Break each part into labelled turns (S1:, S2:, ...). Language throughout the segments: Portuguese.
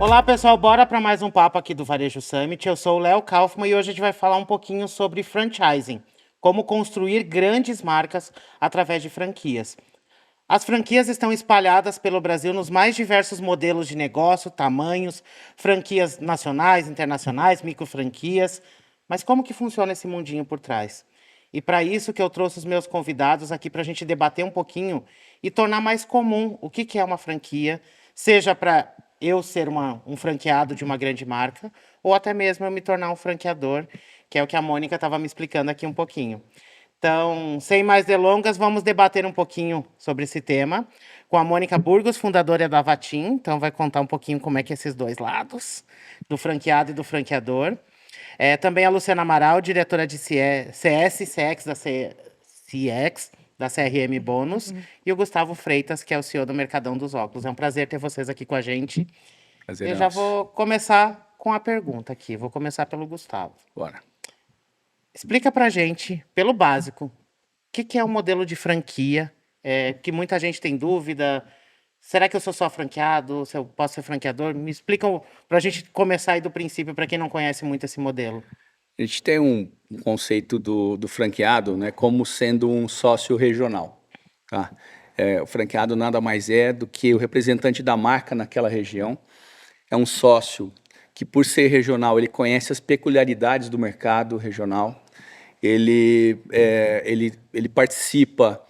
S1: Olá, pessoal, bora para mais um papo aqui do Varejo Summit. Eu sou o Léo Kaufmann e hoje a gente vai falar um pouquinho sobre franchising, como construir grandes marcas através de franquias. As franquias estão espalhadas pelo Brasil nos mais diversos modelos de negócio, tamanhos, franquias nacionais, internacionais, microfranquias. Mas como que funciona esse mundinho por trás? E para isso que eu trouxe os meus convidados aqui para a gente debater um pouquinho e tornar mais comum o que é uma franquia, seja para eu ser um franqueado de uma grande marca, ou até mesmo eu me tornar um franqueador, que é o que a Mônica estava me explicando aqui um pouquinho. Então, sem mais delongas, vamos debater um pouquinho sobre esse tema com a Mônica Burgos, fundadora da Vatim. Então, vai contar um pouquinho como é que é esses dois lados, do franqueado e do franqueador. Também a Luciana Amaral, diretora de CS e CX da CRM Bônus. E o Gustavo Freitas, que é o CEO do Mercadão dos Óculos. É um prazer ter vocês aqui com a gente.
S2: Prazer
S1: Eu já vou começar com a pergunta aqui. Vou começar pelo Gustavo.
S2: Bora.
S1: Explica pra gente, pelo básico, o que é um modelo de franquia, que muita gente tem dúvida. Será que eu sou só franqueado? Se eu posso ser franqueador? Me explica para a gente começar aí do princípio, para quem não conhece muito esse modelo.
S2: A gente tem um conceito do franqueado, né, como sendo um sócio regional. Tá? O franqueado nada mais é do que o representante da marca naquela região. É um sócio que, por ser regional, ele conhece as peculiaridades do mercado regional. Ele participa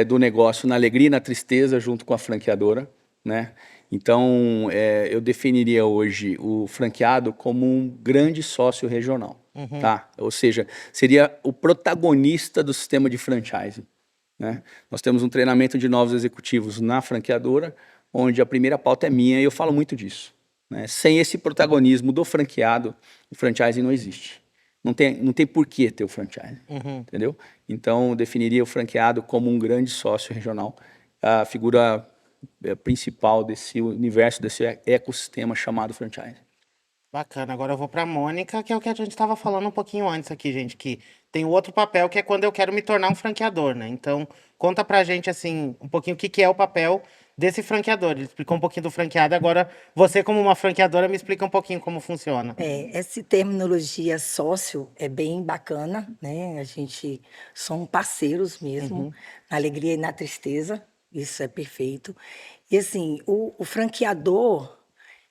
S2: do negócio na alegria e na tristeza junto com a franqueadora, né? Então, eu definiria hoje o franqueado como um grande sócio regional, tá? Ou seja, seria o protagonista do sistema de franchising, né? Nós temos um treinamento de novos executivos na franqueadora, onde a primeira pauta é minha e eu falo muito disso, né? Sem esse protagonismo do franqueado, o franchising não existe. Não tem por que ter o franchise, entendeu? Então, eu definiria o franqueado como um grande sócio regional, a figura principal desse universo, desse ecossistema chamado franchise.
S1: Bacana. Agora eu vou para a Mônica, que é o que a gente estava falando um pouquinho antes aqui, gente, que tem o outro papel, que é quando eu quero me tornar um franqueador, né? Então, conta pra gente, assim, um pouquinho o que é o papel desse franqueador. Ele explicou um pouquinho do franqueado, agora você, como uma franqueadora, me explica um pouquinho como funciona.
S3: Essa terminologia sócio é bem bacana, né? A gente são parceiros mesmo, na alegria e na tristeza, isso é perfeito. E assim, o franqueador,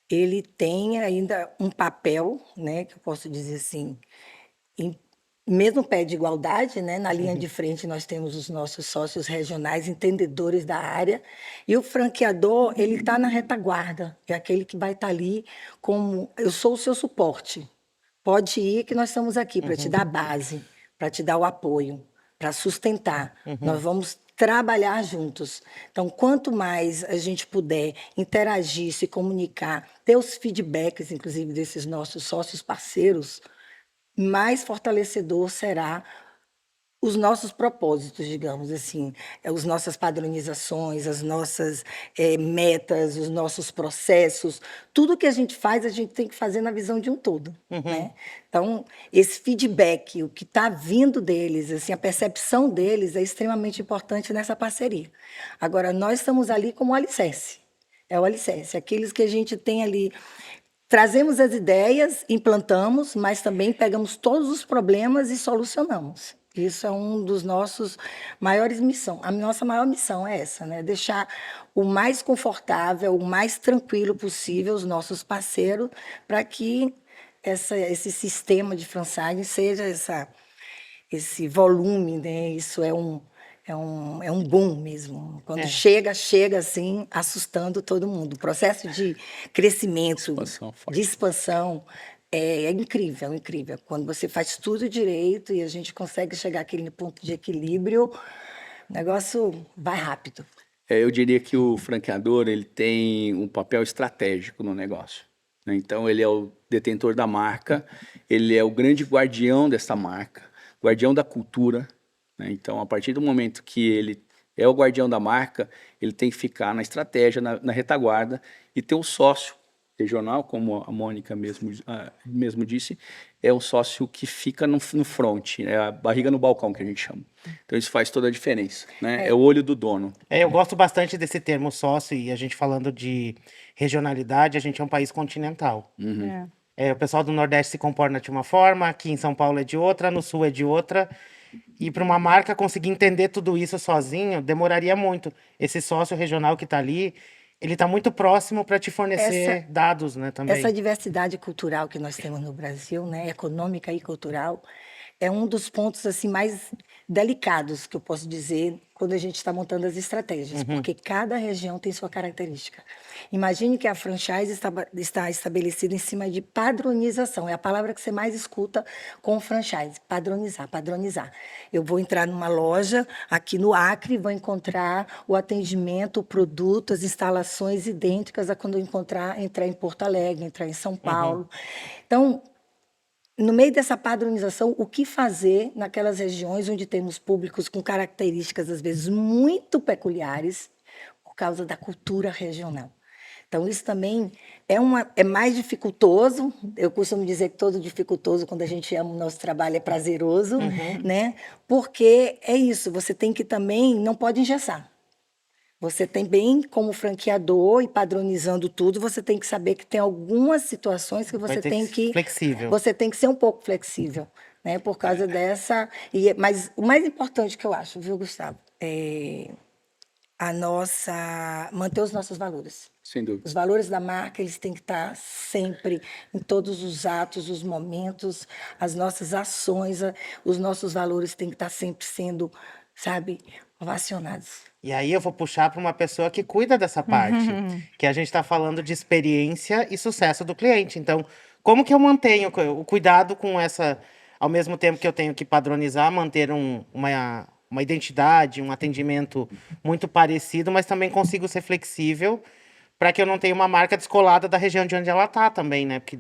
S3: ele tem ainda um papel, né, que eu posso dizer assim, em mesmo pé de igualdade, né? Na linha de frente nós temos os nossos sócios regionais, entendedores da área, e o franqueador, ele está na retaguarda, é aquele que vai estar ali como, eu sou o seu suporte, pode ir que nós estamos aqui para te dar base, para te dar o apoio, para sustentar. Nós vamos trabalhar juntos. Então, quanto mais a gente puder interagir, se comunicar, ter os feedbacks, inclusive, desses nossos sócios parceiros, mais fortalecedor será os nossos propósitos, digamos assim, as nossas padronizações, as nossas metas, os nossos processos, tudo que a gente faz, a gente tem que fazer na visão de um todo, né? Então, esse feedback, o que está vindo deles, assim, a percepção deles é extremamente importante nessa parceria. Agora, nós estamos ali como alicerce, é o alicerce, aqueles que a gente tem ali. Trazemos as ideias, implantamos, mas também pegamos todos os problemas e solucionamos. Isso é um dos nossos maiores missões. A nossa maior missão é essa, né? Deixar o mais confortável, o mais tranquilo possível os nossos parceiros para que esse sistema de franchising seja esse volume, né? Isso é um boom mesmo. Quando chega assim, assustando todo mundo. O processo de crescimento, de expansão, é incrível, é incrível. Quando você faz tudo direito e a gente consegue chegar àquele ponto de equilíbrio, o negócio vai rápido.
S2: Eu diria que o franqueador ele tem um papel estratégico no negócio, né? Então, ele é o detentor da marca, ele é o grande guardião dessa marca, guardião da cultura, né? Então, a partir do momento que ele é o guardião da marca, ele tem que ficar na estratégia, na retaguarda e ter um sócio regional, como a Mônica mesmo disse, é o sócio que fica no front, é a barriga no balcão que a gente chama. Então isso faz toda a diferença, né? É o olho do dono.
S1: Eu gosto bastante desse termo sócio, e a gente falando de regionalidade, a gente é um país continental. O pessoal do Nordeste se comporta de uma forma, aqui em São Paulo é de outra, no Sul é de outra. E para uma marca conseguir entender tudo isso sozinho, demoraria muito. Esse sócio regional que está ali, ele está muito próximo para te fornecer dados, né, também.
S3: Essa diversidade cultural que nós temos no Brasil, né, econômica e cultural, é um dos pontos assim mais delicados que eu posso dizer quando a gente está montando as estratégias, porque cada região tem sua característica. Imagine que a franchise está estabelecida em cima de padronização. É a palavra que você mais escuta com o franchise, padronizar, padronizar. Eu vou entrar numa loja aqui no Acre, vou encontrar o atendimento, o produto, as instalações idênticas a quando eu entrar em Porto Alegre, entrar em São Paulo. Então, no meio dessa padronização, o que fazer naquelas regiões onde temos públicos com características, às vezes, muito peculiares, por causa da cultura regional. Então, isso também é mais dificultoso. Eu costumo dizer que todo dificultoso, quando a gente ama o nosso trabalho, é prazeroso, né? Porque é isso, você tem que também, não pode engessar. Você tem bem, como franqueador e padronizando tudo, você tem que saber que tem algumas situações que você tem que...
S1: Flexível.
S3: Você tem que ser um pouco flexível, né? Por causa dessa... Mas o mais importante que eu acho, viu, Gustavo? É manter os nossos valores.
S2: Sem dúvida.
S3: Os valores da marca, eles têm que estar sempre em todos os atos, os momentos, as nossas ações, os nossos valores têm que estar sempre sendo, sabe, ovacionados.
S1: E aí eu vou puxar para uma pessoa que cuida dessa parte, que a gente está falando de experiência e sucesso do cliente. Então, como que eu mantenho o cuidado com essa, ao mesmo tempo que eu tenho que padronizar, manter uma identidade, um atendimento muito parecido, mas também consigo ser flexível para que eu não tenha uma marca descolada da região de onde ela está também, né? Porque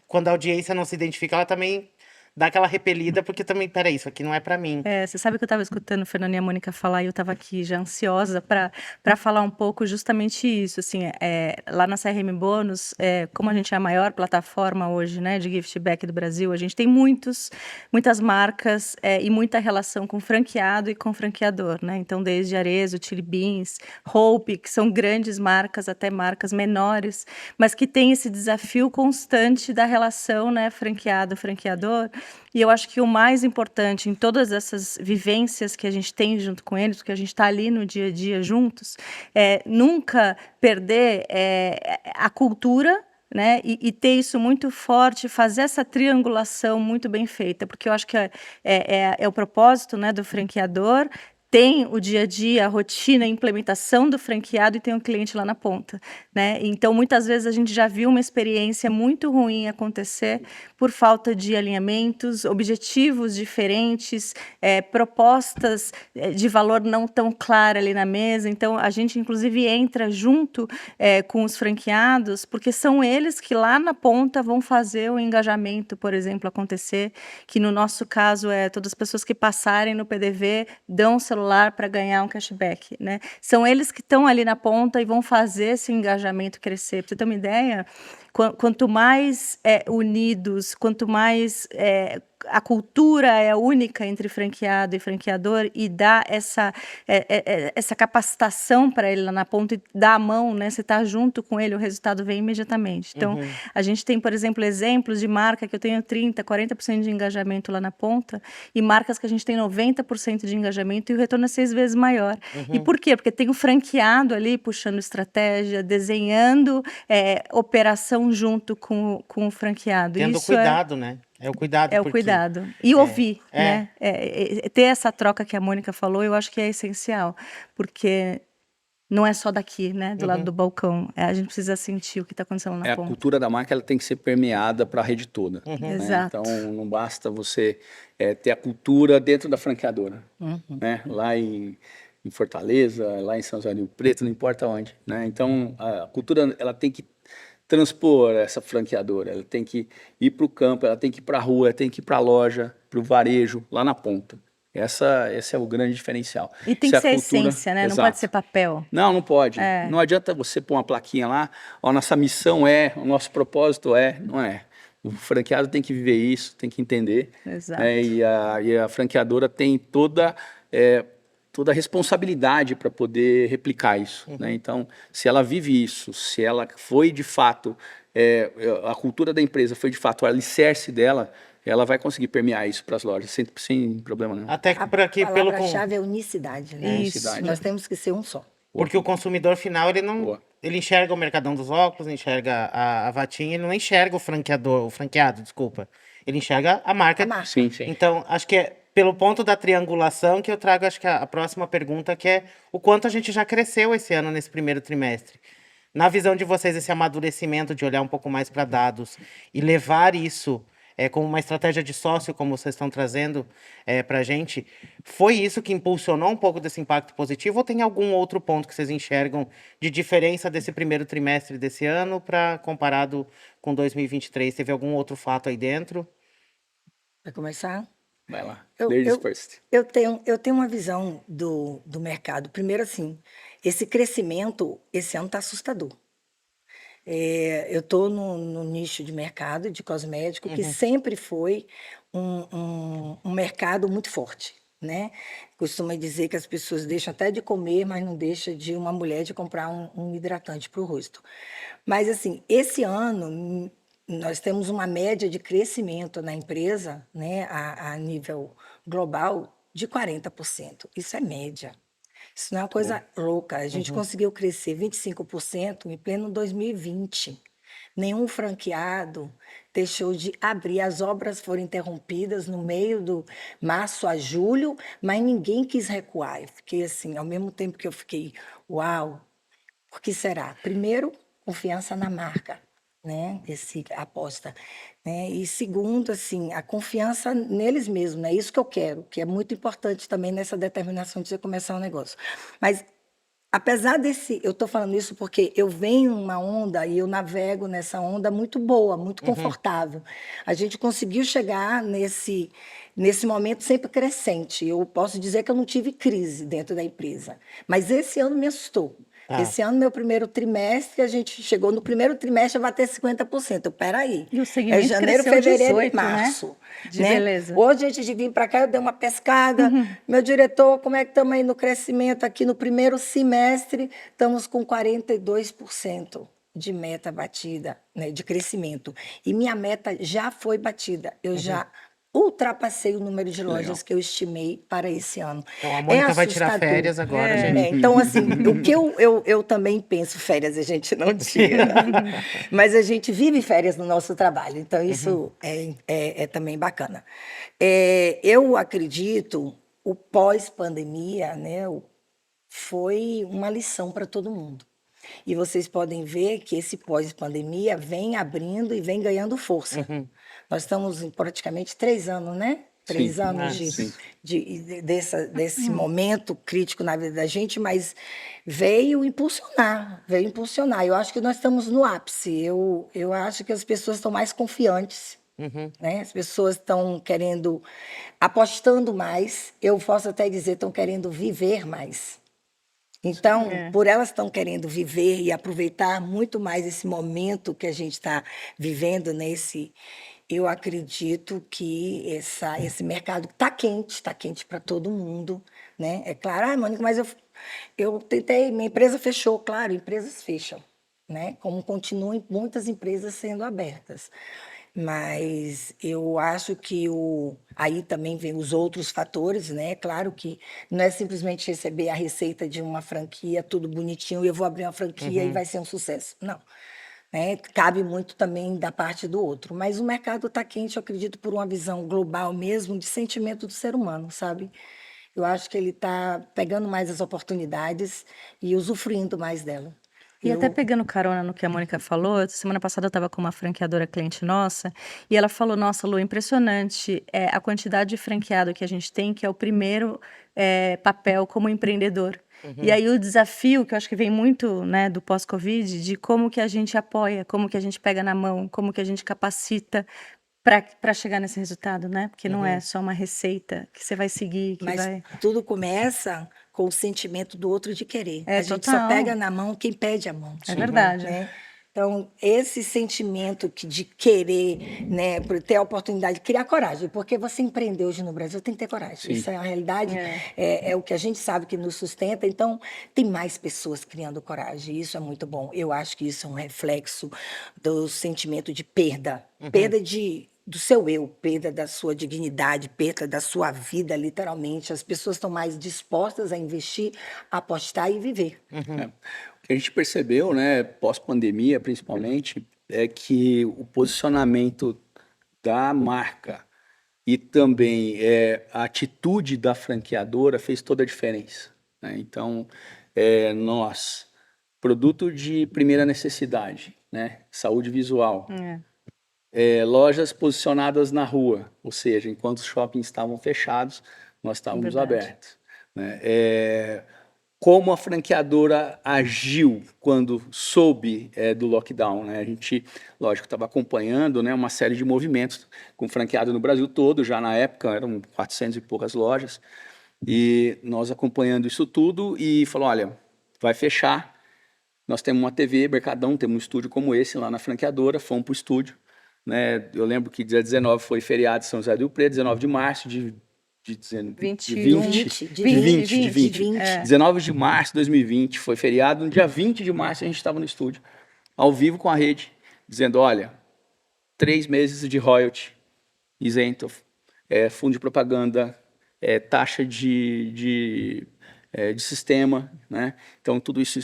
S1: quando a audiência não se identifica, ela também dá aquela repelida, porque também, peraí, isso aqui não é para mim.
S4: Você sabe que eu estava escutando o Fernando e a Mônica falar, e eu estava aqui já ansiosa para falar um pouco justamente isso, assim, lá na CRM Bônus, como a gente é a maior plataforma hoje, né, de gift back do Brasil, a gente tem muitas marcas e muita relação com franqueado e com franqueador, né, então desde Arezzo, Chili Beans, Hope, que são grandes marcas, até marcas menores, mas que tem esse desafio constante da relação, né, franqueado-franqueador. E eu acho que o mais importante em todas essas vivências que a gente tem junto com eles, porque a gente está ali no dia a dia juntos, é nunca perder a cultura, né? E ter isso muito forte, fazer essa triangulação muito bem feita, porque eu acho que é o propósito, né, do franqueador. Tem o dia a dia, a rotina, a implementação do franqueado e tem um cliente lá na ponta, né? Então, muitas vezes a gente já viu uma experiência muito ruim acontecer por falta de alinhamentos, objetivos diferentes, propostas de valor não tão clara ali na mesa. Então, a gente, inclusive, entra junto com os franqueados, porque são eles que lá na ponta vão fazer o engajamento, por exemplo, acontecer, que no nosso caso todas as pessoas que passarem no PDV dão o celular para ganhar um cashback, né? São eles que estão ali na ponta e vão fazer esse engajamento crescer. Para você ter uma ideia, quanto mais unidos, quanto mais a cultura é única entre franqueado e franqueador e dá essa capacitação para ele lá na ponta e dá a mão, né? Você está junto com ele, o resultado vem imediatamente. Então, a gente tem, por exemplo, exemplos de marca que eu tenho 30%, 40% de engajamento lá na ponta e marcas que a gente tem 90% de engajamento e o retorno é 6 vezes maior. E por quê? Porque tem o franqueado ali puxando estratégia, desenhando operação junto com o franqueado.
S1: Tendo
S4: Isso
S1: cuidado, né? É o cuidado.
S4: É o cuidado. E ouvir, né? Ter essa troca que a Mônica falou, eu acho que é essencial. Porque não é só daqui, né? Do lado do balcão. A gente precisa sentir o que está acontecendo na ponta.
S2: A cultura da marca ela tem que ser permeada para a rede toda. Né?
S4: Exato.
S2: Então, não basta você ter a cultura dentro da franqueadora. Né? Lá em Fortaleza, lá em São José do Rio Preto, não importa onde. Né? Então, a cultura ela tem que transpor essa franqueadora, ela tem que ir para o campo, ela tem que ir para a rua, ela tem que ir para a loja, para o varejo, lá na ponta. Esse é o grande diferencial.
S4: E tem
S2: Se
S4: que
S2: a
S4: ser a
S2: cultura-
S4: essência, né? Não
S2: Exato.
S4: pode ser papel.
S2: Não pode.
S4: É.
S2: Não adianta você pôr uma plaquinha lá, ó, nossa missão o nosso propósito não é. O franqueado tem que viver isso, tem que entender,
S4: Exato.
S2: né? E a franqueadora tem toda a responsabilidade para poder replicar isso, né? Então, se ela vive isso, se ela foi de fato, a cultura da empresa foi de fato o alicerce dela, ela vai conseguir permear isso para as lojas sem problema nenhum.
S1: Até que por aqui,
S3: A palavra-chave é unicidade, né?
S4: Isso.
S2: Unicidade.
S3: Nós temos que ser um só.
S1: porque o consumidor final,
S2: Boa.
S1: ele enxerga o Mercadão dos Óculos, enxerga a Vatinha, ele não enxerga o franqueado, desculpa. Ele enxerga a marca.
S3: A marca.
S2: Sim, sim.
S1: Então, acho que é pelo ponto da triangulação que eu trago, acho que a próxima pergunta, que é o quanto a gente já cresceu esse ano nesse primeiro trimestre. Na visão de vocês, esse amadurecimento de olhar um pouco mais para dados e levar isso como uma estratégia de sócio, como vocês estão trazendo para a gente, foi isso que impulsionou um pouco desse impacto positivo ou tem algum outro ponto que vocês enxergam de diferença desse primeiro trimestre desse ano para comparado com 2023? Teve algum outro fato aí dentro?
S3: Vai começar?
S2: Vai lá.
S3: Eu-
S2: Ladies
S3: eu-
S2: first.
S3: Eu tenho uma visão do mercado. Primeiro, assim, esse crescimento esse ano está assustador. Eu estou no nicho de mercado de cosmético, que sempre foi um mercado muito forte, né? Costuma dizer que as pessoas deixam até de comer, mas não deixa de uma mulher de comprar um hidratante para o rosto. Mas, assim, esse ano nós temos uma média de crescimento na empresa, né, a nível global, de 40%. Isso é média. Isso não é uma coisa louca. A gente conseguiu crescer 25% em pleno 2020. Nenhum franqueado deixou de abrir. As obras foram interrompidas no meio do março a julho, mas ninguém quis recuar. Eu fiquei assim, ao mesmo tempo que eu fiquei, uau, por que será? Primeiro, confiança na marca, né? Esse aposta, né? E segundo, assim, a confiança neles mesmos, né? Isso que eu quero, que é muito importante também nessa determinação de você começar um negócio. Mas apesar eu estou falando isso porque eu venho numa onda e eu navego nessa onda muito boa, muito confortável. A gente conseguiu chegar nesse momento sempre crescente. Eu posso dizer que eu não tive crise dentro da empresa, mas esse ano me assustou.
S1: Ah.
S3: Esse ano, meu primeiro trimestre, a gente chegou no primeiro trimestre a bater 50%. Peraí.
S4: E o segmento
S3: janeiro,
S4: cresceu
S3: fevereiro
S4: 18,
S3: e março.
S4: né? De beleza.
S3: Hoje, antes de vir para cá, eu dei uma pescada. Meu diretor, como é que estamos aí no crescimento? Aqui no primeiro semestre, estamos com 42% de meta batida, né, de crescimento. E minha meta já foi batida. Eu já ultrapassei o número de lojas
S2: Legal.
S3: que eu estimei para esse ano.
S1: Então a Mônica vai tirar
S3: assustador.
S1: férias agora, gente.
S3: Então, assim, o que eu também penso, férias a gente não tira, mas a gente vive férias no nosso trabalho, então isso é também bacana. Eu acredito, o pós-pandemia, né, foi uma lição para todo mundo. E vocês podem ver que esse pós-pandemia vem abrindo e vem ganhando força. Nós estamos em praticamente 3 anos, né? 3
S2: Sim.
S3: anos
S2: Sim.
S3: desse momento crítico na vida da gente, mas veio impulsionar. Eu acho que nós estamos no ápice. Eu acho que as pessoas estão mais confiantes, né? As pessoas estão apostando mais. Eu posso até dizer, estão querendo viver mais. Então, por elas estão querendo viver e aproveitar muito mais esse momento que a gente está vivendo eu acredito que esse mercado está quente para todo mundo, né? É claro, Mônica, mas eu tentei, minha empresa fechou, claro, empresas fecham, né? Como continuam muitas empresas sendo abertas. Mas eu acho que aí também vem os outros fatores, né? Claro que não é simplesmente receber a receita de uma franquia, tudo bonitinho, e eu vou abrir uma franquia e vai ser um sucesso. Não. Né? Cabe muito também da parte do outro. Mas o mercado está quente, eu acredito, por uma visão global mesmo, de sentimento do ser humano, sabe? Eu acho que ele está pegando mais as oportunidades e usufruindo mais dela.
S4: E até pegando carona no que a Mônica falou, semana passada eu estava com uma franqueadora cliente nossa, e ela falou, nossa, Lu, impressionante a quantidade de franqueado que a gente tem, que é o primeiro papel como empreendedor. E aí o desafio, que eu acho que vem muito, né, do pós-Covid, de como que a gente apoia, como que a gente pega na mão, como que a gente capacita para chegar nesse resultado, né? Porque não é
S1: Uhum.
S4: só uma receita que você vai seguir, que
S3: Mas
S4: vai.
S3: tudo começa com o sentimento do outro de querer.
S4: É
S3: A gente só
S4: total.
S3: pega na mão quem pede a mão,
S4: É
S2: Sim.
S4: verdade.
S3: né? Então, esse sentimento de querer, né, por ter a oportunidade de criar coragem, porque você empreender hoje no Brasil tem que ter coragem.
S2: Sim.
S3: Isso é a realidade, é o que a gente sabe que nos sustenta. Então, tem mais pessoas criando coragem. Isso é muito bom. Eu acho que isso é um reflexo do sentimento de perda, perda do seu eu, perda da sua dignidade, perda da sua vida, literalmente. As pessoas estão mais dispostas a investir, apostar e viver.
S2: É. O que a gente percebeu, né, pós-pandemia principalmente, é que o posicionamento da marca e também a atitude da franqueadora fez toda a diferença, né? Então, nós, produto de primeira necessidade, né, saúde visual, lojas posicionadas na rua, ou seja, enquanto os shoppings estavam fechados, nós estávamos
S4: Verdade.
S2: abertos, né? Como a franqueadora agiu quando soube do lockdown, né? A gente, lógico, estava acompanhando, né, uma série de movimentos com franqueado no Brasil todo, já na época eram 400 e poucas lojas, e nós acompanhando isso tudo e falou, olha, vai fechar, nós temos uma TV, Mercadão, temos um estúdio como esse lá na franqueadora, fomos para o estúdio, né? Eu lembro que dia 19 foi feriado em São José do Rio Preto, 19 de março de
S4: 21,
S2: 20. 19 de março de 2020, foi feriado. No dia 20 de março, a gente estava no estúdio, ao vivo com a rede, dizendo, olha, 3 meses de royalty isento, fundo de propaganda, taxa de sistema, né? Então, tudo isso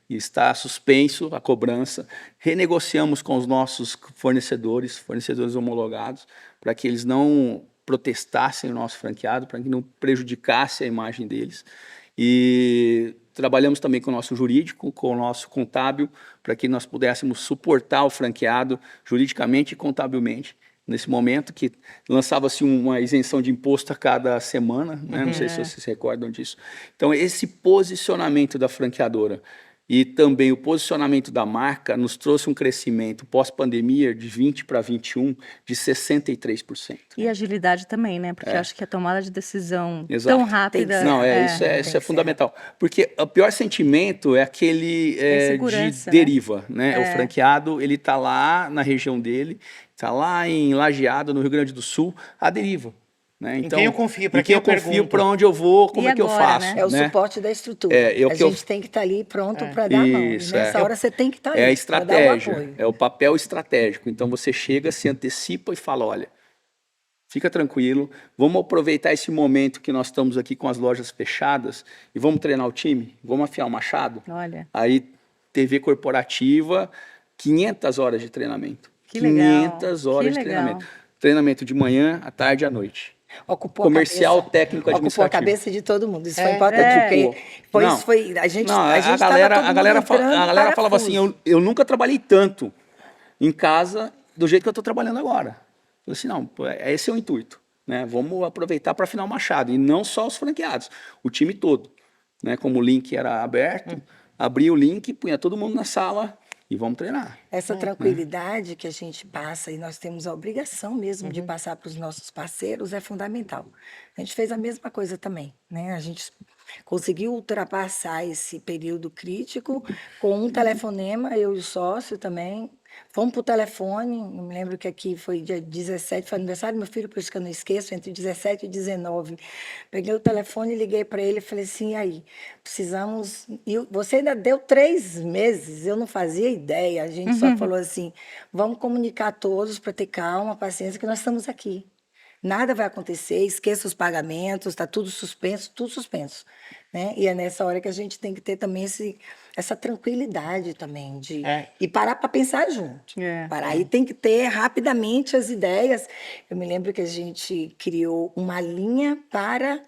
S2: está suspenso, a cobrança. Renegociamos com os nossos fornecedores homologados, para que eles não protestassem o nosso franqueado, para que não prejudicasse a imagem deles. E trabalhamos também com o nosso jurídico, com o nosso contábil, para que nós pudéssemos suportar o franqueado juridicamente e contabilmente. Nesse momento que lançava-se uma isenção de imposto a cada semana, né? Não sei se vocês se recordam disso. Então, esse posicionamento da franqueadora e também o posicionamento da marca nos trouxe um crescimento pós-pandemia de 20 para 21 de 63%.
S4: E agilidade também, né? Porque eu acho que a tomada de decisão
S2: Exato.
S4: tão rápida.
S2: Não, isso é fundamental. Porque o pior sentimento é aquele de
S4: insegurança, né?
S2: deriva, né? O franqueado, ele está lá na região dele, está lá em Lajeado, no Rio Grande do Sul, à deriva. Né? Então,
S1: quem eu confio,
S2: para quem eu confio, para onde eu vou, como
S4: E
S2: é que eu
S4: agora,
S2: faço.
S4: né?
S3: É o
S2: né?
S3: suporte da estrutura. A gente tem que estar ali pronto para dar a mão. E
S2: Isso,
S3: nessa hora você tem que estar ali.
S2: É a
S3: pra
S2: estratégia,
S3: dar o apoio.
S2: é o papel estratégico. Então você chega, se antecipa e fala, olha, fica tranquilo, vamos aproveitar esse momento que nós estamos aqui com as lojas fechadas e vamos treinar o time, vamos afiar o machado.
S4: Olha.
S2: Aí, TV corporativa, 500 horas de treinamento.
S4: Que legal.
S2: 500 horas
S4: Que
S2: de
S4: legal.
S2: treinamento. Treinamento de manhã, à tarde e à noite.
S3: Ocupou
S2: Comercial,
S3: a cabeça,
S2: técnico,
S3: ocupou a
S2: administrativo.
S3: cabeça de todo mundo. Isso foi importante, porque
S2: Não.
S3: a gente
S2: Não,
S3: a gente
S2: a galera,
S3: tava todo mundo entrando
S2: a galera falava
S3: parafuso.
S2: assim, eu nunca trabalhei tanto em casa do jeito que eu estou trabalhando agora. Eu falei assim, não, pô, esse é o intuito, né? Vamos aproveitar para afinar o machado, e não só os franqueados, o time todo, né? Como o link era aberto, abria o link, punha todo mundo na sala e vamos treinar.
S3: Essa tranquilidade que a gente passa, e nós temos a obrigação mesmo de passar para os nossos parceiros, é fundamental. A gente fez a mesma coisa também, né? A gente conseguiu ultrapassar esse período crítico com um telefonema, eu e o sócio também. Fomos para o telefone, eu me lembro que aqui foi dia 17, foi aniversário do meu filho, por isso que eu não esqueço, entre 17 e 19. Peguei o telefone, liguei para ele e falei assim, e aí, precisamos... E você ainda deu 3 meses, eu não fazia ideia, a gente só falou assim, vamos comunicar a todos para ter calma, paciência, que nós estamos aqui. Nada vai acontecer, esqueça os pagamentos, está tudo suspenso, né? E é nessa hora que a gente tem que ter também essa tranquilidade também e parar para pensar junto. Parar e tem que ter rapidamente as ideias. Eu me lembro que a gente criou uma linha para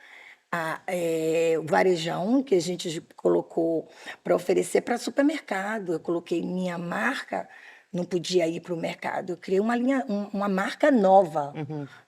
S3: o varejão, que a gente colocou para oferecer para supermercado. Eu coloquei minha marca, não podia ir para o mercado. Eu criei uma linha, uma marca nova,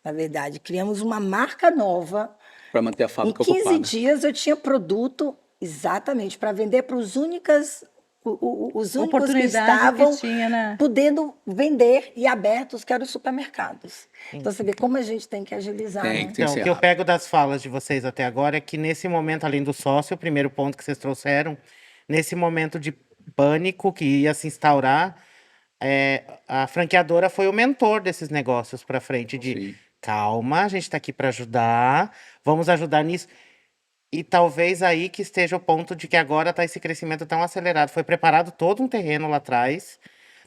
S3: na verdade. Criamos uma marca nova.
S2: Para manter a fábrica
S3: Em 15
S2: ocupada.
S3: dias eu tinha produto exatamente para vender para os únicas os únicos que
S4: Oportunidade
S3: estavam
S4: que tinha, né?
S3: podendo vender e abertos, que eram os supermercados. Então, você vê como a gente tem que agilizar,
S2: Tem,
S3: né?
S2: tem.
S1: Então, o
S2: ser
S1: que eu
S2: rápido.
S1: pego das falas de vocês até agora é que nesse momento, além do sócio, o primeiro ponto que vocês trouxeram, nesse momento de pânico que ia se instaurar, a franqueadora foi o mentor desses negócios para frente, de
S2: Sim.
S1: calma, a gente está aqui para ajudar, vamos ajudar nisso. E talvez aí que esteja o ponto de que agora está esse crescimento tão acelerado. Foi preparado todo um terreno lá atrás.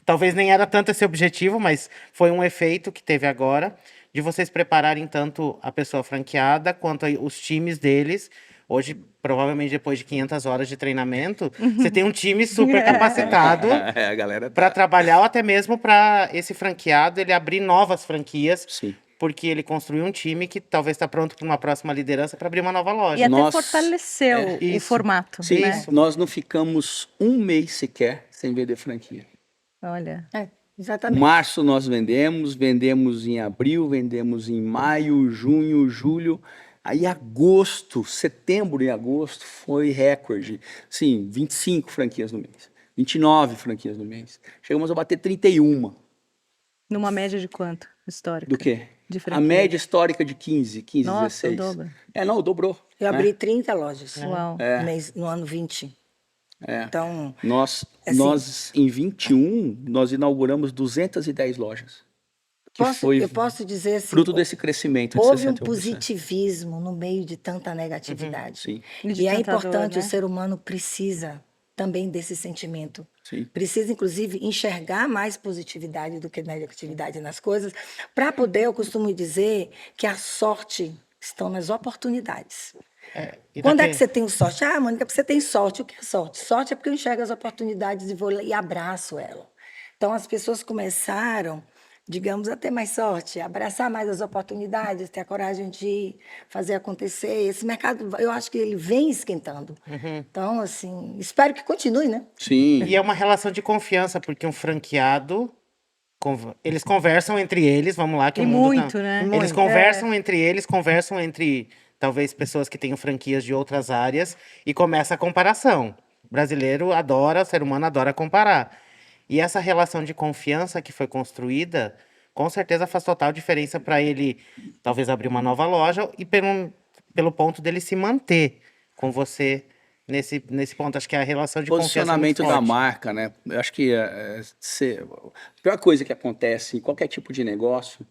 S1: Talvez nem era tanto esse objetivo, mas foi um efeito que teve agora de vocês prepararem tanto a pessoa franqueada quanto aí os times deles. Hoje, provavelmente depois de 500 horas de treinamento, você tem um time super capacitado
S2: A galera
S1: para
S2: tá.
S1: trabalhar ou até mesmo para esse franqueado ele abrir novas franquias,
S2: Sim.
S1: porque ele construiu um time que talvez está pronto para uma próxima liderança para abrir uma nova
S4: E
S1: loja.
S4: até
S2: Nós-
S4: fortaleceu o
S1: isso.
S4: formato,
S2: Sim,
S4: né?
S2: nós não ficamos um mês sequer sem vender franquia.
S4: Olha,
S3: Exatamente.
S2: Março nós vendemos em abril, vendemos em maio, junho, julho. Aí agosto, setembro e agosto foi recorde. Sim, 25 franquias no mês, 29 franquias no mês. Chegamos a bater 31.
S4: numa média de quanto histórica?
S2: Do quê?
S4: De
S2: A
S4: franquia.
S2: média histórica de 15,
S4: Nossa, o
S2: 16.
S4: dobro.
S2: Não, dobrou.
S3: Eu
S2: né?
S3: abri 30 lojas
S4: Uau.
S3: no ano 20.
S2: É.
S3: Então,
S2: Nós, em 21, nós inauguramos 210 lojas. Que foi
S3: eu posso dizer assim,
S2: fruto desse crescimento de
S3: houve um
S2: 61%.
S3: positivismo no meio de tanta negatividade.
S2: Sim,
S4: E de
S3: E é
S4: tanta dor,
S3: importante,
S4: né?
S3: o ser humano precisa também desse sentimento.
S2: sim.
S3: Precisa, inclusive, enxergar mais positividade do que negatividade nas coisas, para poder, eu costumo dizer, que a sorte estão nas oportunidades.
S1: E
S3: Quando é
S1: daqui-
S3: que você tem sorte? Ah, Mônica, porque você tem sorte. O que é sorte? Sorte é porque eu enxergo as oportunidades e vou lá e abraço ela. Então, as pessoas começaram, digamos, a ter mais sorte, abraçar mais as oportunidades, ter a coragem de fazer acontecer. Esse mercado, eu acho que ele vem esquentando. Então, assim, espero que continue, né?
S2: Sim.
S1: E é uma relação de confiança, porque um franqueado, eles conversam entre eles, vamos lá, que
S4: E
S1: o mundo
S4: muito, né?
S1: Eles
S4: Muito.
S1: conversam entre eles, conversam entre talvez pessoas que tenham franquias de outras áreas e começa a comparação. O brasileiro adora, o ser humano adora comparar. E essa relação de confiança que foi construída, com certeza faz total diferença para ele talvez abrir uma nova loja e pelo ponto dele se manter com você nesse ponto. Acho que a relação de confiança é muito
S2: Posicionamento da
S1: forte.
S2: marca, né? Eu acho que a pior coisa que acontece em qualquer tipo de negócio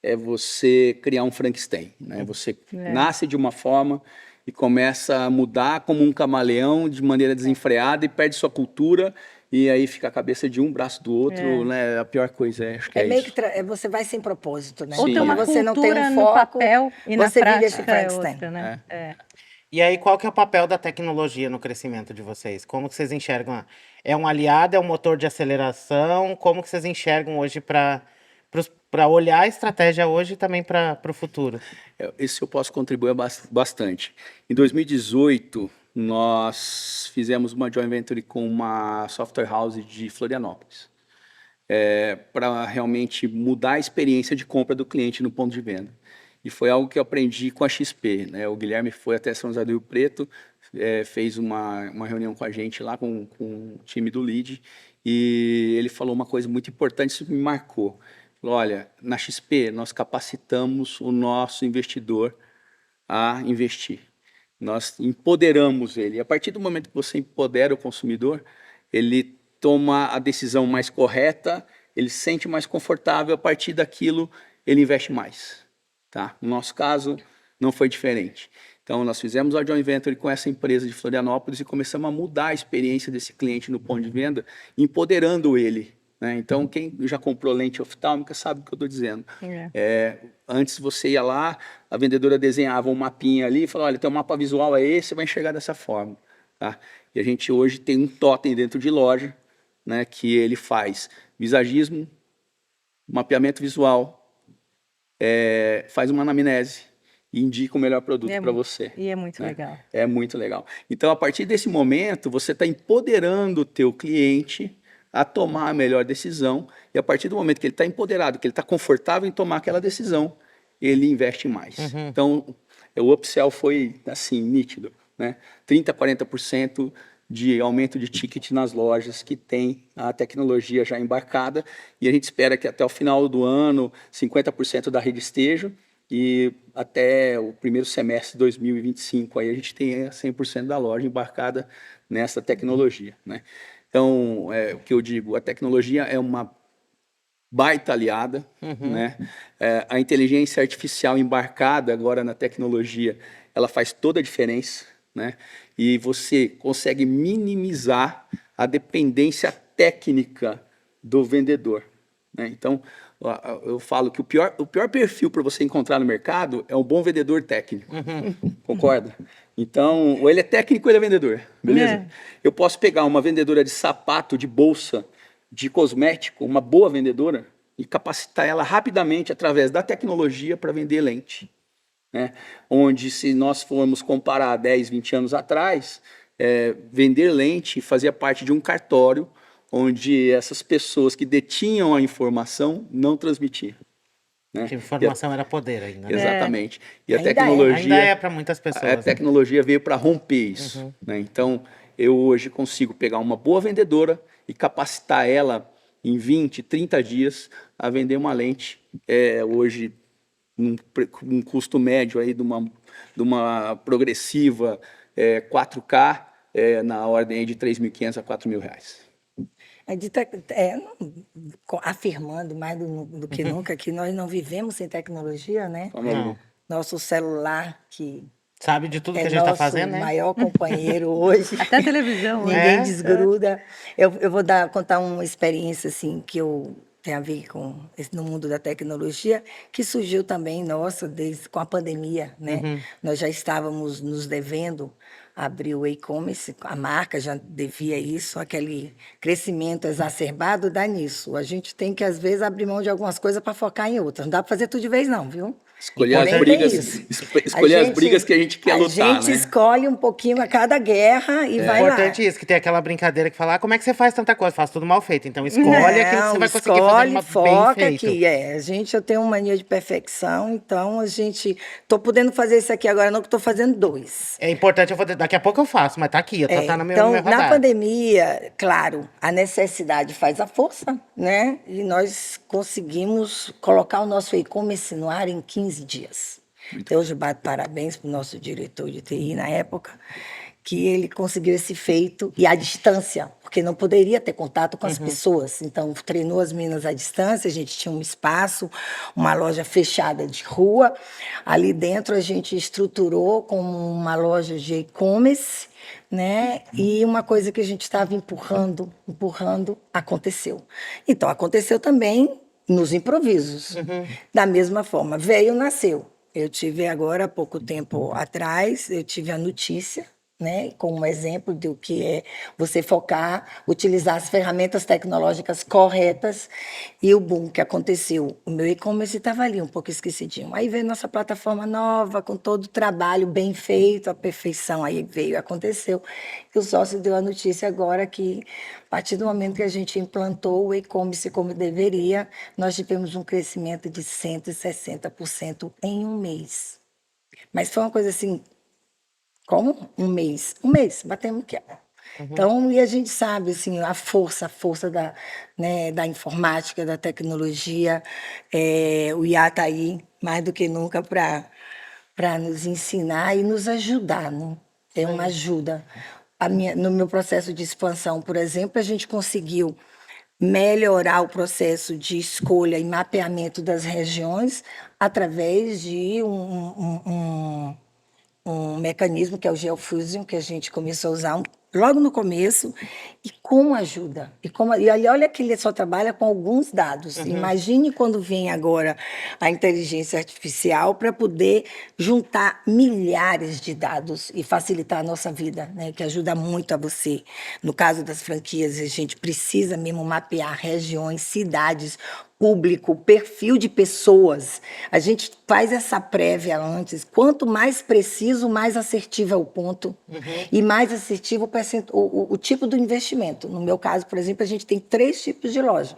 S2: é você criar um Frankenstein, né? Você nasce de uma forma e começa a mudar como um camaleão de maneira desenfreada e perde sua cultura e aí fica a cabeça de um, braço do outro, né? A pior coisa acho que é
S3: meio
S2: isso.
S3: que você vai sem propósito, né?
S4: Ou ter uma
S3: Quando você não tem
S4: cultura
S3: um
S4: no
S3: foco,
S4: papel e na
S3: você vive esse
S4: prática é
S3: Frankenstein.
S4: outra, né? É.
S1: E aí, qual que é o papel da tecnologia no crescimento de vocês? Como que vocês enxergam? É um aliado, é um motor de aceleração? Como que vocês enxergam hoje para olhar a estratégia hoje e também para o futuro?
S2: Esse eu posso contribuir bastante. Em 2018, nós fizemos uma joint venture com uma software house de Florianópolis, para realmente mudar a experiência de compra do cliente no ponto de venda. E foi algo que eu aprendi com a XP, né? O Guilherme foi até São José do Rio Preto, fez uma reunião com a gente lá, com o time do Lead, e ele falou uma coisa muito importante, isso me marcou. Falou, olha, na XP nós capacitamos o nosso investidor a investir. Nós empoderamos ele. E a partir do momento que você empodera o consumidor, ele toma a decisão mais correta, ele se sente mais confortável, a partir daquilo ele investe mais. Tá? No nosso caso, não foi diferente. Então, nós fizemos a joint venture com essa empresa de Florianópolis e começamos a mudar a experiência desse cliente no ponto de venda, empoderando ele. Né? Então, quem já comprou lente oftálmica sabe o que eu estou dizendo. Antes você ia lá, a vendedora desenhava um mapinha ali e falava, olha, teu mapa visual é esse, você vai enxergar dessa forma. Tá? E a gente hoje tem um totem dentro de loja, né, que ele faz visagismo, mapeamento visual, faz uma anamnese e indica o melhor produto para você.
S4: E é muito
S2: né?
S4: legal.
S2: É muito legal. Então, a partir desse momento, você está empoderando o teu cliente a tomar a melhor decisão, e a partir do momento que ele está empoderado, que ele está confortável em tomar aquela decisão, ele investe mais. Então, o upsell foi, assim, nítido, né? 30%, 40% de aumento de ticket nas lojas que tem a tecnologia já embarcada, e a gente espera que até o final do ano 50% da rede esteja, e até o primeiro semestre de 2025 aí a gente tenha 100% da loja embarcada nessa tecnologia, né? Então, o que eu digo, a tecnologia é uma baita aliada, né? A inteligência artificial embarcada agora na tecnologia, ela faz toda a diferença, né? E você consegue minimizar a dependência técnica do vendedor, né? Então, eu falo que o pior perfil para você encontrar no mercado é um bom vendedor técnico, concorda? Então, ou ele é técnico ou ele é vendedor, beleza?
S4: É.
S2: Eu posso pegar uma vendedora de sapato, de bolsa, de cosmético, uma boa vendedora, e capacitar ela rapidamente através da tecnologia para vender lente, né? Onde, se nós formos comparar 10, 20 anos atrás, vender lente fazia parte de um cartório onde essas pessoas que detinham a informação não transmitiam, né?
S1: Porque informação era poder ainda, né?
S2: Exatamente. E a
S3: Ainda é.
S2: tecnologia...
S1: Ainda é para muitas
S2: A
S1: pessoas, né?
S2: tecnologia veio para romper isso, né? Então, eu hoje consigo pegar uma boa vendedora e capacitar ela em 20, 30 dias a vender uma lente, hoje, um custo médio aí de uma progressiva 4K, na ordem aí de R$3.500 a R$4.000.
S3: Afirmando mais do que nunca que nós não vivemos sem tecnologia, né?
S1: Não.
S3: Nosso celular, que
S1: Sabe de tudo que
S3: é
S1: a gente está
S3: nosso
S1: fazendo, né?
S3: maior companheiro hoje.
S4: Até a televisão, né?
S3: Ninguém
S1: É?
S3: desgruda. Eu vou contar uma experiência assim que eu tenho a ver no mundo da tecnologia, que surgiu também, nossa, com a pandemia, né? Nós já estávamos nos devendo abrir o e-commerce, a marca já devia isso, aquele crescimento exacerbado dá nisso. A gente tem que, às vezes, abrir mão de algumas coisas para focar em outras. Não dá para fazer tudo de vez, não, viu?
S2: Escolher as
S3: Porém,
S2: brigas,
S3: tem isso.
S2: escolher as brigas que a gente quer lutar,
S3: A gente
S2: né?
S3: escolhe um pouquinho a cada guerra e vai lá.
S1: Importante isso, que tem aquela brincadeira que fala, como é que você faz tanta coisa? Faz tudo mal feito. Então escolhe aquilo que você vai conseguir fazer bem
S3: foca
S1: feito.
S3: que eu tenho mania de perfeição, então tô podendo fazer isso aqui agora, não que estou fazendo 2.
S1: É importante, daqui a pouco eu faço, mas tá aqui, tá no meu
S3: Então,
S1: radar.
S3: na pandemia, claro, a necessidade faz a força, né? E nós conseguimos colocar o nosso e-commerce no ar em 15 dias. Então, hoje bato parabéns para o nosso diretor de TI na época, que ele conseguiu esse feito e à distância, porque não poderia ter contato com as pessoas. Então, treinou as meninas à distância, a gente tinha um espaço, uma loja fechada de rua. Ali dentro, a gente estruturou como uma loja de e-commerce, né? E uma coisa que a gente estava empurrando, aconteceu. Então, aconteceu também nos improvisos. Da mesma forma, veio, nasceu. Eu tive agora, há pouco tempo atrás, eu tive a notícia, né, com um exemplo do que é você focar, utilizar as ferramentas tecnológicas corretas, e o boom que aconteceu. O meu e-commerce estava ali, um pouco esquecidinho. Aí veio nossa plataforma nova, com todo o trabalho bem feito, a perfeição, aí veio, aconteceu. E o sócio deu a notícia agora que, a partir do momento que a gente implantou o e-commerce como deveria, nós tivemos um crescimento de 160% em um mês. Mas foi uma coisa assim, como? Um mês, batemos quebra. Então, e a gente sabe, assim, a força da informática, da tecnologia, o IA está aí, mais do que nunca, para nos ensinar e nos ajudar, né? É uma ajuda. No meu processo de expansão, por exemplo, a gente conseguiu melhorar o processo de escolha e mapeamento das regiões através de um mecanismo que é o GeoFusion, que a gente começou a usar logo no começo, e com ajuda. E olha que ele só trabalha com alguns dados. Imagine quando vem agora a inteligência artificial para poder juntar milhares de dados e facilitar a nossa vida, né? Que ajuda muito a você. No caso das franquias, a gente precisa mesmo mapear regiões, cidades, público, perfil de pessoas. A gente faz essa prévia antes. Quanto mais preciso, mais assertivo é o ponto. E mais assertivo o tipo do investimento. No meu caso, por exemplo, a gente tem 3 tipos de loja,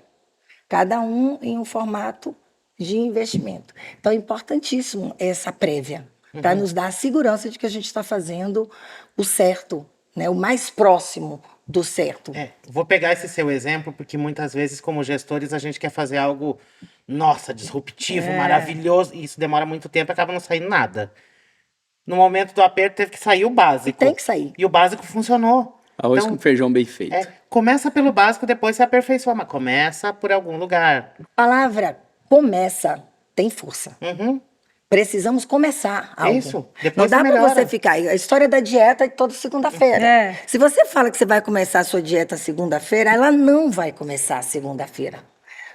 S3: cada um em um formato de investimento. Então, é importantíssimo essa prévia, para nos dar a segurança de que a gente está fazendo o certo, né? O mais próximo do certo.
S1: Vou pegar esse seu exemplo, porque muitas vezes, como gestores, a gente quer fazer algo, nossa, disruptivo, maravilhoso, e isso demora muito tempo e acaba não saindo nada. No momento do aperto, teve que sair o básico.
S3: Tem que sair.
S1: E o básico funcionou.
S2: Arroz
S1: Então,
S2: com feijão bem feito.
S1: começa pelo básico, depois se aperfeiçoa, mas começa por algum lugar.
S3: A palavra começa tem força.
S1: Uhum.
S3: Precisamos começar algo.
S1: Isso.
S3: Não
S1: Depois
S3: dá
S1: você
S3: para
S1: melhora.
S3: você ficar. A história da dieta é toda segunda-feira.
S4: É.
S3: Se você fala que você vai começar a sua dieta segunda-feira, ela não vai começar segunda-feira.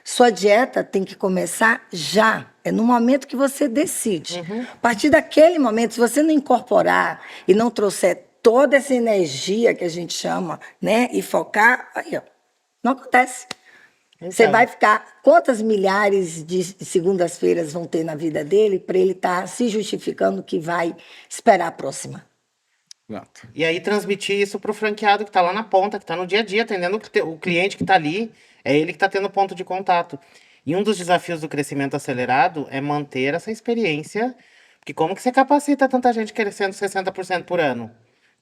S3: Sua dieta tem que começar já. É no momento que você decide. A partir daquele momento, se você não incorporar e não trouxer toda essa energia que a gente chama, né, e focar, aí, ó, não acontece. Você vai ficar... Quantas milhares de segundas-feiras vão ter na vida dele para ele estar se justificando que vai esperar a próxima?
S2: Exato.
S1: E aí transmitir isso pro franqueado que tá lá na ponta, que tá no dia a dia, atendendo o cliente que tá ali, é ele que tá tendo ponto de contato. E um dos desafios do crescimento acelerado é manter essa experiência, porque como que você capacita tanta gente crescendo 60% por ano?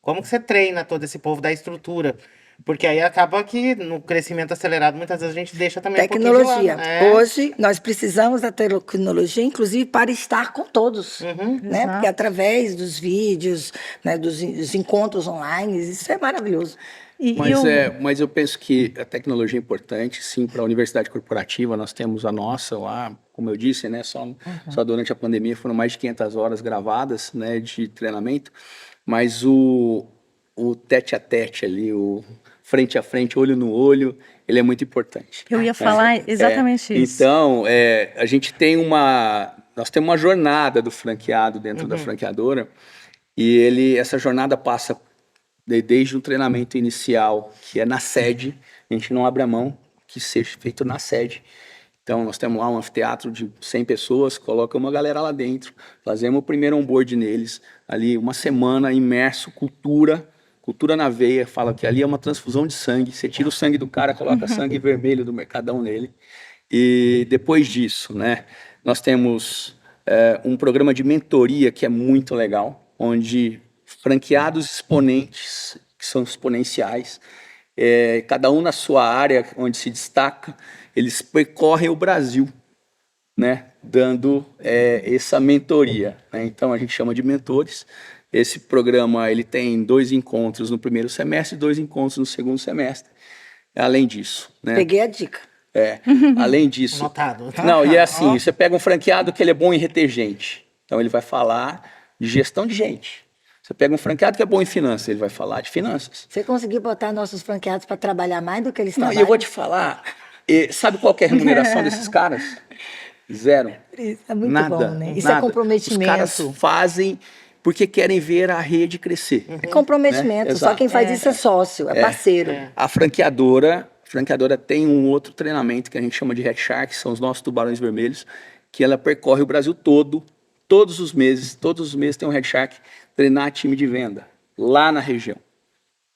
S1: Como que você treina todo esse povo da estrutura? Porque aí acaba que no crescimento acelerado, muitas vezes a gente deixa também
S3: Tecnologia.
S1: um pouquinho de lado.
S3: Hoje, nós precisamos da tecnologia, inclusive, para estar com todos. Né? Porque através dos vídeos, né, dos encontros online, isso é maravilhoso.
S2: Mas eu penso que a tecnologia é importante, sim, para a universidade corporativa. Nós temos a nossa lá, como eu disse, né, só durante a pandemia foram mais de 500 horas gravadas, né, de treinamento. Mas o tete a tete ali, o frente a frente, olho no olho, ele é muito importante.
S4: Eu ia falar exatamente isso.
S2: Então, nós temos uma jornada do franqueado dentro da franqueadora, e essa jornada passa desde o treinamento inicial, que é na sede, a gente não abre a mão, que seja feito na sede. Então, nós temos lá um anfiteatro de 100 pessoas, coloca uma galera lá dentro, fazemos o primeiro onboard neles, ali uma semana imerso, cultura na veia, fala que ali é uma transfusão de sangue, você tira o sangue do cara, coloca sangue vermelho do Mercadão nele. E depois disso, né, nós temos um programa de mentoria que é muito legal, onde franqueados exponentes, que são exponenciais, cada um na sua área onde se destaca, eles percorrem o Brasil, né, dando essa mentoria, né? Então a gente chama de mentores. Esse programa ele tem 2 encontros no primeiro semestre e 2 encontros no segundo semestre. Além disso, né?
S3: Peguei a dica.
S2: Além disso.
S1: Anotado.
S2: Não, e é assim, você pega um franqueado que ele é bom em reter gente. Então ele vai falar de gestão de gente. Você pega um franqueado que é bom em finanças, ele vai falar de finanças.
S3: Você conseguiu botar nossos franqueados para trabalhar mais do que eles
S2: Não,
S3: trabalham?
S2: e eu vou te falar, sabe qual que é a remuneração desses caras? 0.
S3: É muito
S2: Nada,
S3: bom, né? Isso
S2: nada.
S3: é comprometimento.
S2: Os caras fazem porque querem ver a rede crescer.
S3: É comprometimento.
S2: Né?
S3: Só quem faz isso é sócio, é parceiro.
S2: A franqueadora tem um outro treinamento que a gente chama de Red Shark, que são os nossos tubarões vermelhos, que ela percorre o Brasil todo, todos os meses tem um Red Shark treinar time de venda, lá na região,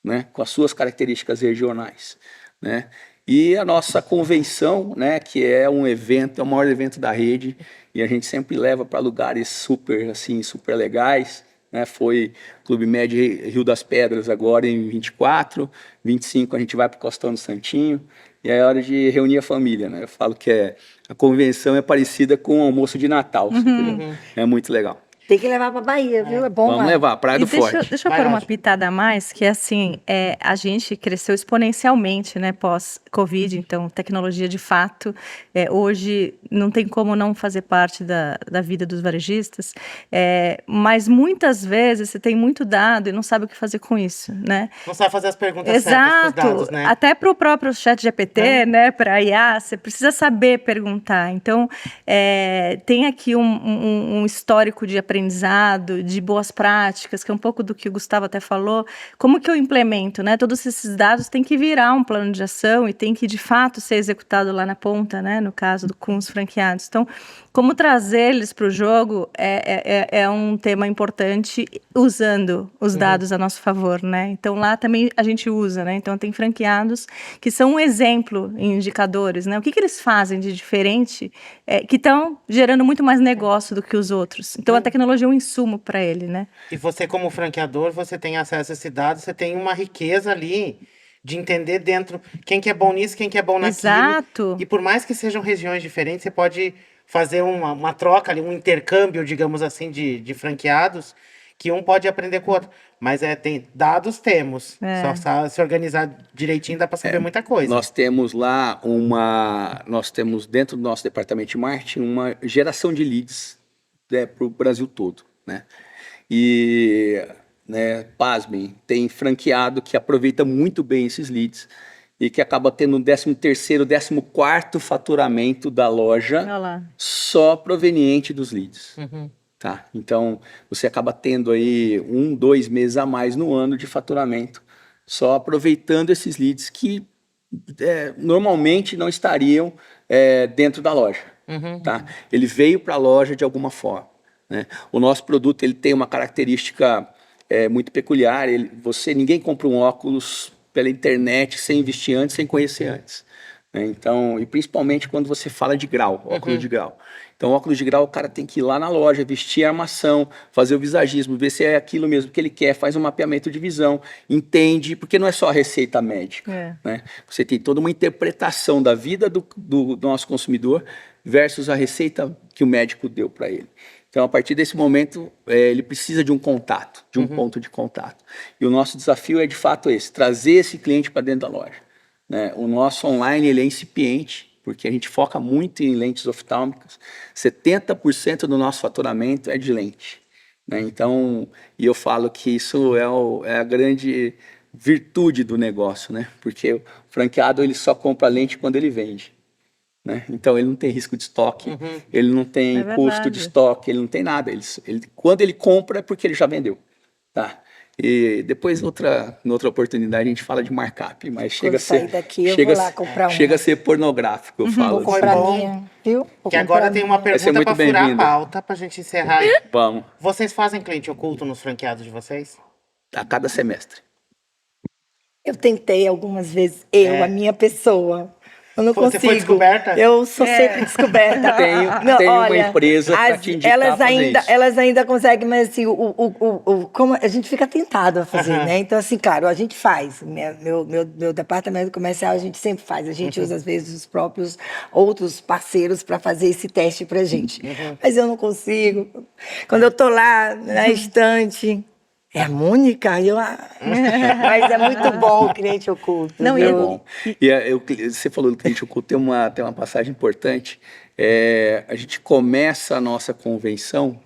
S2: né? Com as suas características regionais, né? E a nossa convenção, né, que é um evento, é o maior evento da rede, e a gente sempre leva para lugares super legais, né? Foi Clube Med Rio das Pedras agora em 24, 25 a gente vai para o Costão do Santinho, e é hora de reunir a família, né? Eu falo que a convenção é parecida com o almoço de Natal, entendeu? É muito legal.
S3: Tem que levar para Bahia, viu? É bom
S2: Vamos
S3: lá.
S2: levar, Praia do Forte.
S4: Deixa eu pôr uma pitada a mais, que é assim, a gente cresceu exponencialmente, né, pós-Covid, então tecnologia de fato, hoje não tem como não fazer parte da vida dos varejistas, mas muitas vezes você tem muito dado e não sabe o que fazer com isso, né?
S1: Não sabe fazer as perguntas certas pros dados, né?
S4: Até para o próprio chat GPT, né, para a IA, você precisa saber perguntar. Então, tem aqui um histórico de aprendizado, de boas práticas, que é um pouco do que o Gustavo até falou. Como que eu implemento, né? Todos esses dados têm que virar um plano de ação e tem que, de fato, ser executado lá na ponta, né? No caso com os franqueados. Então, como trazer eles para o jogo é um tema importante, usando os dados a nosso favor, né? Então, lá também a gente usa, né? Então, tem franqueados que são um exemplo em indicadores, né? O que eles fazem de diferente que estão gerando muito mais negócio do que os outros. Então, a tecnologia tecnologia é um insumo para ele, né?
S1: E você, como franqueador, você tem acesso a esses dados, você tem uma riqueza ali de entender dentro quem que é bom nisso, quem que é bom naquilo.
S4: Exato.
S1: E por mais que sejam regiões diferentes, você pode fazer uma troca ali, um intercâmbio, digamos assim, de franqueados, que um pode aprender com o outro. Mas tem dados temos. Só se organizar direitinho dá para saber muita coisa.
S2: Nós temos lá nós temos dentro do nosso departamento de marketing uma geração de leads, né, para o Brasil todo, né? E, né, pasmem, tem franqueado que aproveita muito bem esses leads e que acaba tendo um 13º, 14º faturamento da loja
S4: Olha lá.
S2: só proveniente dos leads. Tá? Então, você acaba tendo aí 1, 2 meses a mais no ano de faturamento, só aproveitando esses leads que normalmente não estariam dentro da loja. Tá? Ele veio para a loja de alguma forma, né? O nosso produto ele tem uma característica muito peculiar. Ninguém compra um óculos pela internet sem investir antes, sem conhecer antes, né? Então, e principalmente quando você fala de grau, óculos de grau. Então, óculos de grau, o cara tem que ir lá na loja, vestir a armação, fazer o visagismo, ver se é aquilo mesmo que ele quer, faz um mapeamento de visão, entende, porque não é só a receita médica, né? Você tem toda uma interpretação da vida do nosso consumidor versus a receita que o médico deu para ele. Então, a partir desse momento, ele precisa de um contato, de um ponto de contato. E o nosso desafio é, de fato, esse, trazer esse cliente para dentro da loja, né? O nosso online ele é incipiente, porque a gente foca muito em lentes oftálmicas. 70% do nosso faturamento é de lente, né? Então, e eu falo que isso é a grande virtude do negócio, né? Porque o franqueado ele só compra lente quando ele vende, né? Então ele não tem risco de estoque, ele não tem custo de estoque, ele não tem nada. Quando ele compra é porque ele já vendeu, tá? E depois, noutra oportunidade, a gente fala de markup, mas chega a ser,
S3: daqui, eu vou lá comprar
S2: chega a ser pornográfico, eu falo.
S3: Vou comprar minha, viu? Vou
S1: Que agora
S3: comprar
S1: tem uma
S2: Vai ser
S1: pergunta
S2: muito
S1: para furar a
S2: bem-vindo.
S1: pauta, pra gente encerrar aí.
S2: Vamos,
S1: Vocês fazem cliente oculto nos franqueados de vocês?
S2: a cada semestre.
S3: Eu tentei algumas vezes, a minha pessoa. Eu não
S1: Você
S3: consigo.
S1: foi descoberta?
S3: Eu sou sempre descoberta.
S2: Tem uma empresa pra te indicar a fazer isso.
S3: Elas ainda conseguem, mas assim, como a gente fica tentado a fazer, né? Então, assim, claro, a gente faz. Meu departamento comercial, a gente sempre faz. A gente usa, às vezes, os próprios outros parceiros para fazer esse teste pra gente. Mas eu não consigo. Quando eu tô lá na estante... É a Mônica? Mas é muito bom o cliente oculto.
S4: Não,
S3: viu?
S2: É bom. E você falou do cliente oculto, tem uma passagem importante. A gente começa a nossa convenção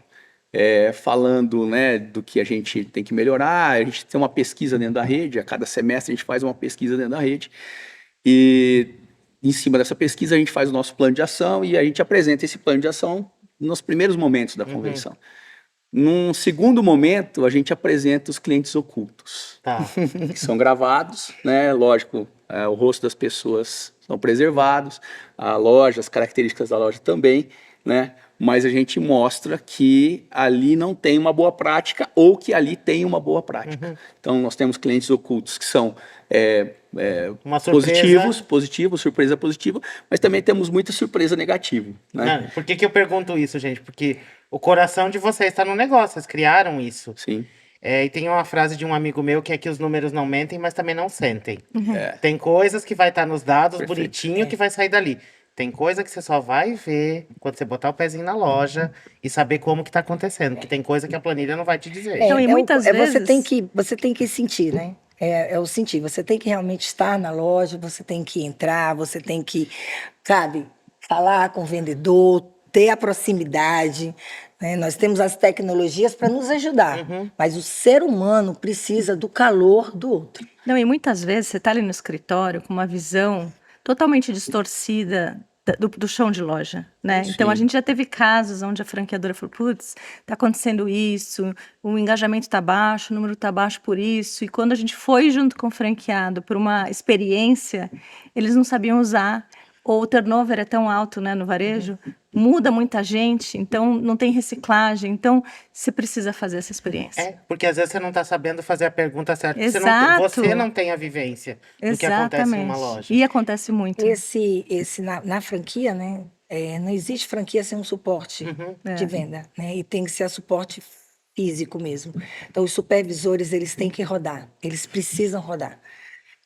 S2: falando, né, do que a gente tem que melhorar. A gente tem uma pesquisa dentro da rede, a cada semestre a gente faz uma pesquisa dentro da rede. E em cima dessa pesquisa a gente faz o nosso plano de ação e a gente apresenta esse plano de ação nos primeiros momentos da convenção. Num segundo momento, a gente apresenta os clientes ocultos, que são gravados, né? Lógico, o rosto das pessoas são preservados, a loja, as características da loja também, né? Mas a gente mostra que ali não tem uma boa prática ou que ali tem uma boa prática. Então, nós temos clientes ocultos que são
S1: Uma surpresa.
S2: positivos, surpresa positiva, mas também temos muita surpresa negativa, né?
S1: Não, por que eu pergunto isso, gente? Porque o coração de vocês está no negócio, vocês criaram isso.
S2: Sim.
S1: E tem uma frase de um amigo meu que é que os números não mentem, mas também não sentem. Tem coisas que vai estar nos dados,
S2: Perfeito.
S1: bonitinho, que vai sair dali. Tem coisa que você só vai ver quando você botar o pezinho na loja e saber como que tá acontecendo. Porque tem coisa que a planilha não vai te dizer.
S4: Então, e muitas vezes-
S3: Você tem que sentir, né? É o sentir. Você tem que realmente estar na loja, você tem que entrar, você tem que, sabe, falar com o vendedor, ter a proximidade, né? Nós temos as tecnologias para nos ajudar, mas o ser humano precisa do calor do outro.
S4: Não, e muitas vezes você está ali no escritório com uma visão totalmente distorcida do chão de loja, né?
S2: Sim.
S4: Então a gente já teve casos onde a franqueadora falou, putz, tá acontecendo isso, o engajamento tá baixo, o número tá baixo por isso, e quando a gente foi junto com o franqueado por uma experiência, eles não sabiam usar, ou o turnover é tão alto, né, no varejo, muda muita gente, então não tem reciclagem, então você precisa fazer essa experiência.
S1: Porque às vezes você não tá sabendo fazer a pergunta certa.
S4: Exato.
S1: Você não tem a vivência do que acontece numa loja.
S4: E acontece muito.
S3: Esse na franquia, né? Não existe franquia sem um suporte de venda, né? E tem que ser suporte físico mesmo. Então, os supervisores, eles têm que rodar, eles precisam rodar.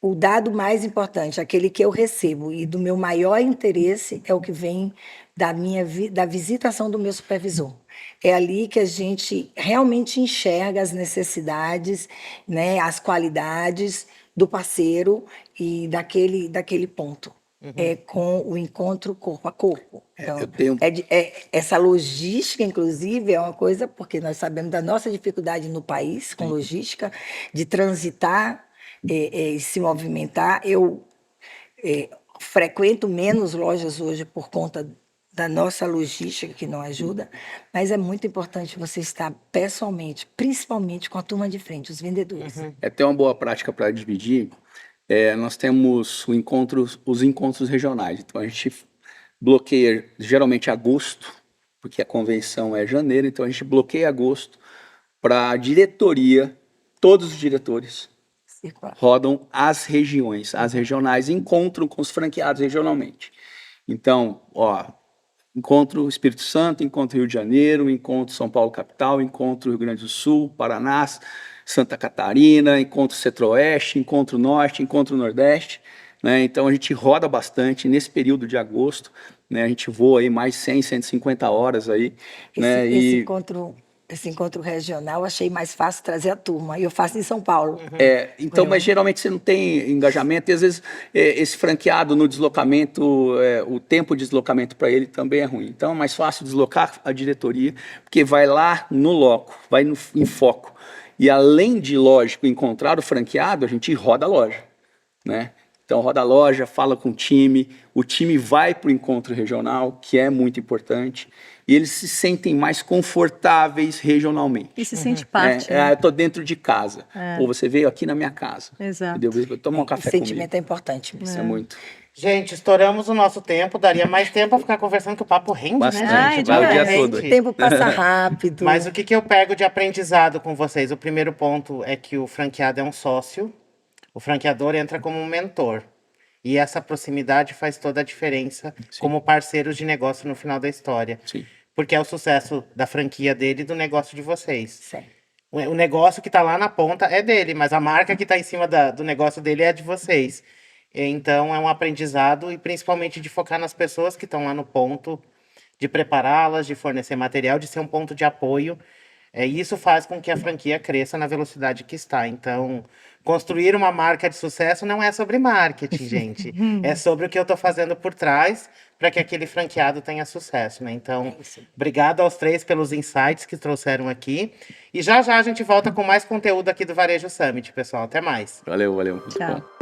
S3: O dado mais importante, aquele que eu recebo e do meu maior interesse, é o que vem da visitação do meu supervisor. É ali que a gente realmente enxerga as necessidades, né, as qualidades do parceiro e daquele ponto. É com o encontro corpo a corpo. Então,
S2: Eu tenho
S3: essa logística, inclusive, é uma coisa, porque nós sabemos da nossa dificuldade no país com logística, de transitar e se movimentar. Eu frequento menos lojas hoje por conta da nossa logística, que não ajuda, mas é muito importante você estar pessoalmente, principalmente com a turma de frente, os vendedores.
S2: É até uma boa prática para dividir. Nós temos os encontros regionais. Então a gente bloqueia geralmente agosto, porque a convenção é janeiro, então a gente bloqueia agosto para a diretoria, todos os diretores
S3: Circular.
S2: rodam as regiões, as regionais encontram com os franqueados regionalmente. Então, encontro Espírito Santo, encontro Rio de Janeiro, encontro São Paulo capital, encontro Rio Grande do Sul, Paraná, Santa Catarina, encontro Centro-Oeste, encontro Norte, encontro Nordeste, né? Então a gente roda bastante nesse período de agosto, né? A gente voa aí mais 100, 150 horas aí, né?
S3: Esse encontro regional, achei mais fácil trazer a turma. E eu faço em São Paulo.
S2: Então, mas geralmente você não tem engajamento e às vezes esse franqueado no deslocamento, o tempo de deslocamento para ele também é ruim. Então é mais fácil deslocar a diretoria, porque vai lá no loco, vai em foco. E além de, lógico, encontrar o franqueado, a gente roda a loja, né? Então roda a loja, fala com o time vai para o encontro regional, que é muito importante, e eles se sentem mais confortáveis regionalmente.
S4: E se sente parte,
S2: Eu
S4: né?
S2: estou dentro de casa. Ou você veio aqui na minha casa.
S4: Exato.
S2: Entendeu? Toma um
S3: O
S2: café comigo.
S3: sentimento é importante mesmo.
S2: Isso é muito.
S1: Gente, estouramos o nosso tempo. Daria mais tempo pra ficar conversando, que o papo rende,
S2: Bastante.
S1: né,
S4: Ai,
S1: gente?
S2: Vai o dia
S4: demais.
S2: todo.
S3: O tempo passa rápido.
S1: Mas o que eu pego de aprendizado com vocês? O primeiro ponto é que o franqueado é um sócio, o franqueador entra como um mentor. E essa proximidade faz toda a diferença como parceiros de negócio no final da história.
S2: Sim.
S1: Porque é o sucesso da franquia dele e do negócio de vocês.
S3: Certo.
S1: O negócio que está lá na ponta é dele, mas a marca que está em cima do negócio dele é de vocês. Então é um aprendizado e principalmente de focar nas pessoas que estão lá no ponto, de prepará-las, de fornecer material, de ser um ponto de apoio. E isso faz com que a franquia cresça na velocidade que está. Então, construir uma marca de sucesso não é sobre marketing, gente. É sobre o que eu estou fazendo por trás para que aquele franqueado tenha sucesso, né? Então, obrigado aos três pelos insights que trouxeram aqui. E já já a gente volta com mais conteúdo aqui do Varejo Summit, pessoal. Até mais.
S2: Valeu. Muito
S4: Tchau.
S2: bom.